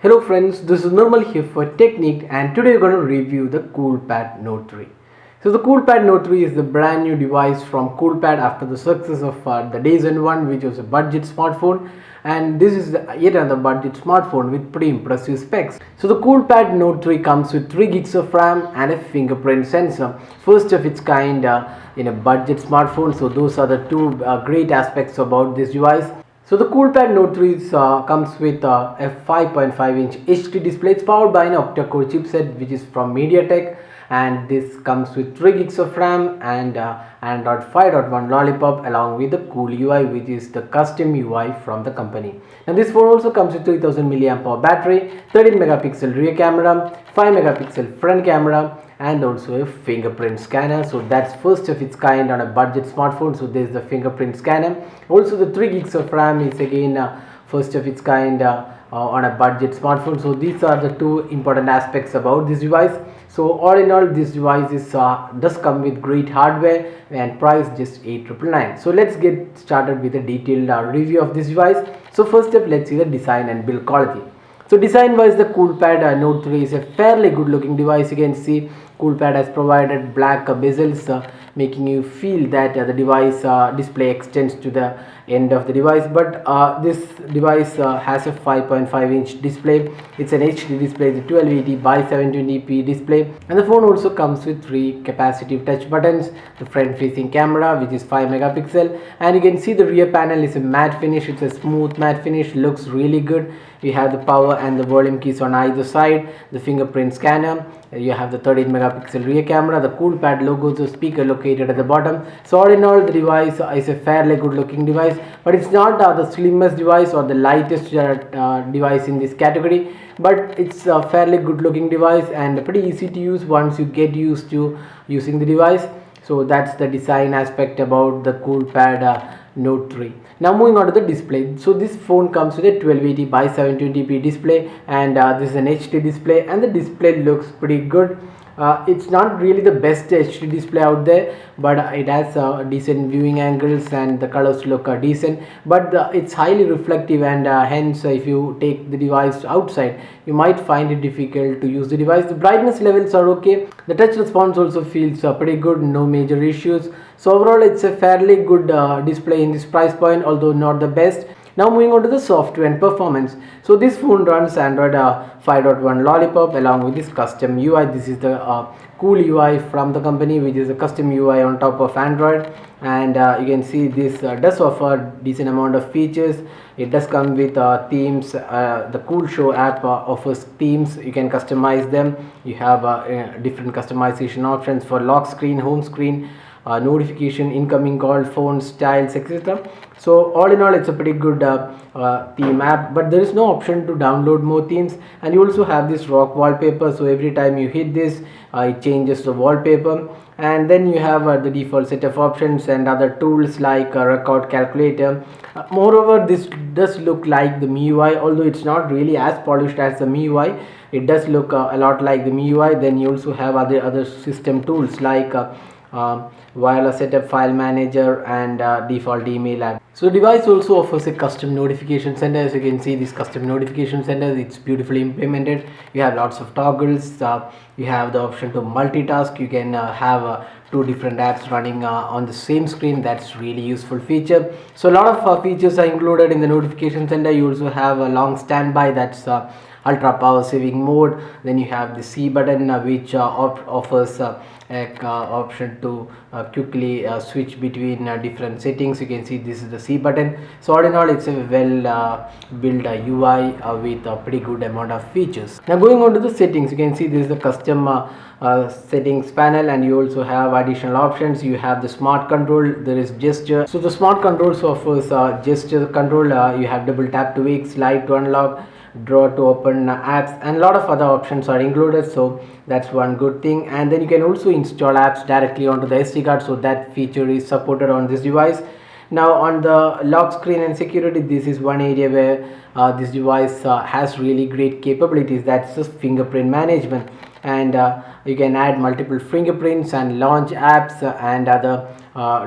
Hello friends, this is Nirmal here for Technique and today we're going to review the CoolPad Note 3. So the CoolPad Note 3 is the brand new device from CoolPad after the success of the DayZ one, which was a budget smartphone, and this is yet another budget smartphone with pretty impressive specs. So the CoolPad Note 3 comes with 3 gigs of RAM and a fingerprint sensor, first of its kind in a budget smartphone. So those are the two great aspects about this device. So the CoolPad Note 3 comes with a 5.5-inch HD display. It's powered by an octa-core chipset which is from MediaTek, and this comes with 3 gigs of RAM and Android 5.1 Lollipop along with the Cool UI, which is the custom UI from the company. Now this phone also comes with 3000 mAh battery, 13 megapixel rear camera, 5 megapixel front camera, and also a fingerprint scanner. So that's first of its kind on a budget smartphone. So there's the fingerprint scanner. Also the 3 gigs of RAM is again first of its kind on a budget smartphone. So these are the two important aspects about this device. So all in all, this device does come with great hardware and price just 8,999. So let's get started with a detailed review of this device. So first up, let's see the design and build quality. So design wise, the CoolPad Note 3 is a fairly good looking device. You can see CoolPad has provided black bezels, making you feel that the device display extends to the end of the device. But this device has a 5.5-inch display. It's an HD display, the 1280 by 720p display, and the phone also comes with 3 capacitive touch buttons. The front facing camera, which is 5 megapixel, and you can see the rear panel is a matte finish. It's a smooth matte finish, looks really good. You have the power and the volume keys on either side, the fingerprint scanner, you have the 13 megapixel rear camera, the CoolPad logo, so speaker located at the bottom. So all in all, the device is a fairly good looking device, but it's not the slimmest device or the lightest device in this category, but it's a fairly good looking device and pretty easy to use once you get used to using the device. So that's the design aspect about the CoolPad Note 3. Now moving on to the display. So this phone comes with a 1280 by 720p display, and this is an HD display, and the display looks pretty good. It's not really the best HD display out there, but it has decent viewing angles and the colors look decent, but it's highly reflective, and hence if you take the device outside you might find it difficult to use the device. The brightness levels are okay, the touch response also feels pretty good, no major issues. So overall it's a fairly good display in this price point, although not the best. Now moving on to the software and performance. So this phone runs Android 5.1 Lollipop along with this custom UI. This is the Cool UI from the company, which is a custom UI on top of Android, and you can see this does offer decent amount of features. It does come with themes. The Cool Show app offers themes. You can customize them. You have different customization options for lock screen, home screen, notification, incoming call, phone styles, etc. So all in all, it's a pretty good theme app, but there is no option to download more themes, and you also have this rock wallpaper. So every time you hit this, it changes the wallpaper, and then you have the default set of options and other tools like record calculator. Moreover, this does look like the MIUI, although it's not really as polished as the MIUI. It does look a lot like the MIUI. Then you also have other system tools like wireless setup, file manager, and default email app. So the device also offers a custom notification center. As you can see, this custom notification center, it's beautifully implemented. You have lots of toggles. You have the option to multitask. You can have 2 different apps running on the same screen. That's really useful feature. So a lot of features are included in the notification center. You also have a long standby, that's ultra power saving mode. Then you have the C button, which offers option to quickly switch between different settings. You can see this is the C button. So all in all, it's a well built UI with a pretty good amount of features. Now going on to the settings, you can see this is the custom settings panel, and you also have additional options. You have the smart control, there is gesture. So the smart controls offers gesture control. You have double tap to wake, slide to unlock, draw to open apps, and a lot of other options are included. So that's one good thing. And then you can also install apps directly onto the SD card, so that feature is supported on this device. Now on the lock screen and security, this is one area where this device has really great capabilities. That's just fingerprint management, and you can add multiple fingerprints and launch apps and other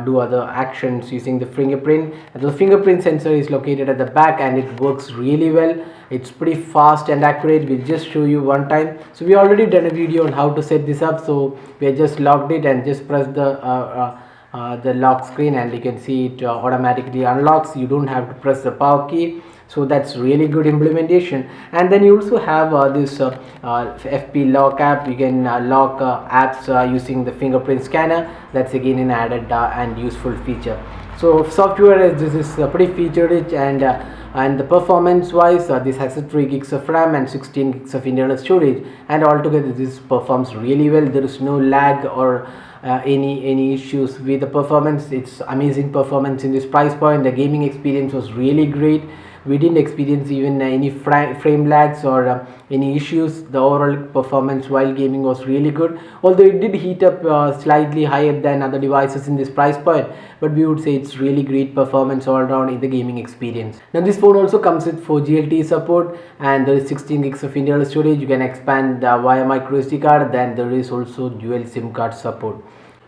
do other actions using the fingerprint. The fingerprint sensor is located at the back and it works really well. It's pretty fast and accurate. We'll just show you one time. So we already done a video on how to set this up, so we have just locked it and just press the lock screen and you can see it automatically unlocks. You don't have to press the power key, so that's really good implementation. And then you also have this FP lock app. You can lock apps using the fingerprint scanner. That's again an added and useful feature. So software, this is pretty feature rich, and the performance wise this has a 3 gigs of RAM and 16 gigs of internal storage, and altogether this performs really well. There is no lag or any issues with the performance. It's amazing performance in this price point. The gaming experience was really great. We didn't experience even any frame lags or any issues. The overall performance while gaming was really good, although it did heat up slightly higher than other devices in this price point, but we would say it's really great performance all around in the gaming experience. Now this phone also comes with 4G LTE support, and there is 16 gigs of internal storage. You can expand via micro SD card. Then there is also dual SIM card support.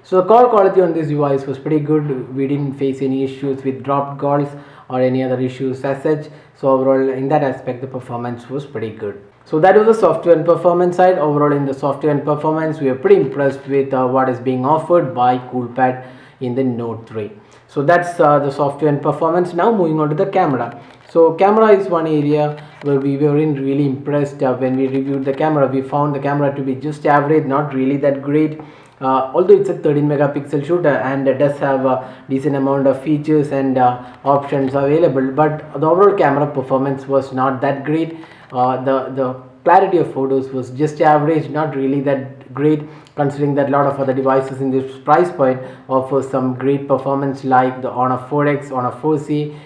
So the call quality on this device was pretty good. We didn't face any issues with dropped calls or any other issues as such. So overall in that aspect the performance was pretty good. So that was the software and performance side. Overall in the software and performance we are pretty impressed with what is being offered by Coolpad in the Note 3. So that's the software and performance. Now moving on to the camera. So camera is one area where we weren't really impressed. When we reviewed the camera, we found the camera to be just average, not really that great. Although it's a 13 megapixel shooter and it does have a decent amount of features and options available, but the overall camera performance was not that great. The clarity of photos was just average, not really that great, considering that a lot of other devices in this price point offer some great performance, like the Honor 4X, Honor 4C,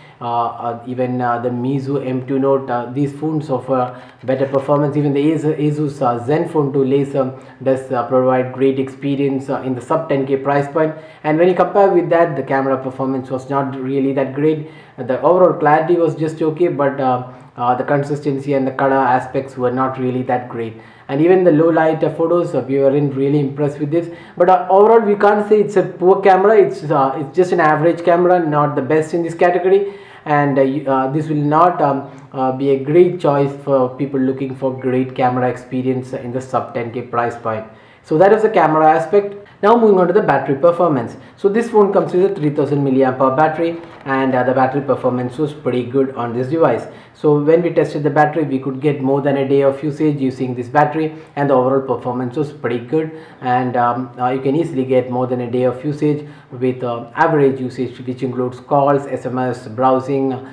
even the Meizu M2 Note. These phones offer better performance. Even the Asus Zenfone 2 Laser does provide great experience in the sub 10k price point, and when you compare with that, the camera performance was not really that great. The overall clarity was just okay, but the consistency and the color aspects were not really that great, and even the low light photos we weren't really impressed with this. But overall we can't say it's a poor camera. It's just an average camera, not the best in this category, and this will not be a great choice for people looking for great camera experience in the sub 10k price point. So that is the camera aspect. Now moving on to the battery performance. So this phone comes with a 3000 mAh battery, and the battery performance was pretty good on this device. So when we tested the battery, we could get more than a day of usage using this battery, and the overall performance was pretty good. And you can easily get more than a day of usage with average usage, which includes calls, SMS, browsing,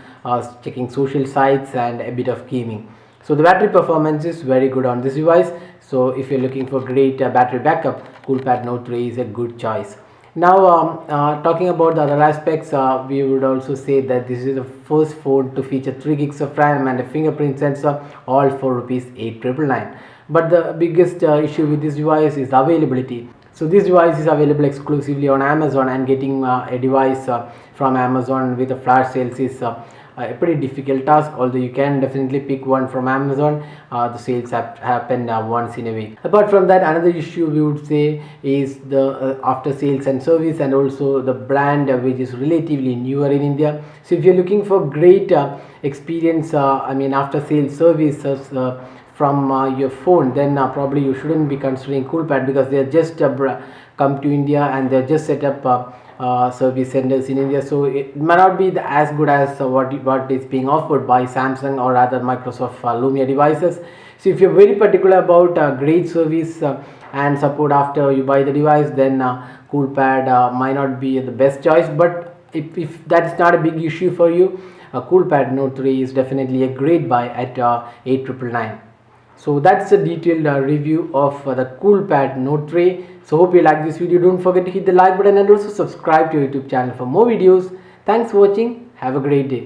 checking social sites, and a bit of gaming. So the battery performance is very good on this device. So if you're looking for great battery backup, Coolpad Note 3 is a good choice. Now talking about the other aspects, we would also say that this is the first phone to feature 3 gigs of RAM and a fingerprint sensor, all for rupees 8,999. But the biggest issue with this device is the availability. So this device is available exclusively on Amazon, and getting a device from Amazon with a flash sales is a pretty difficult task, although you can definitely pick one from Amazon. The sales happen once in a week. Apart from that, another issue we would say is the after sales and service, and also the brand which is relatively newer in India. So if you're looking for great experience, after sales services from your phone, then probably you shouldn't be considering Coolpad, because they're just come to India and they're just set up service centers in India. So it may not be as good as what is being offered by Samsung or other Microsoft Lumia devices. So if you're very particular about great service and support after you buy the device, then Coolpad might not be the best choice. But if that's not a big issue for you, Coolpad Note 3 is definitely a great buy at 8,999. So that's a detailed review of the Coolpad Note 3. So hope you like this video. Don't forget to hit the like button and also subscribe to our YouTube channel for more videos. Thanks for watching. Have a great day.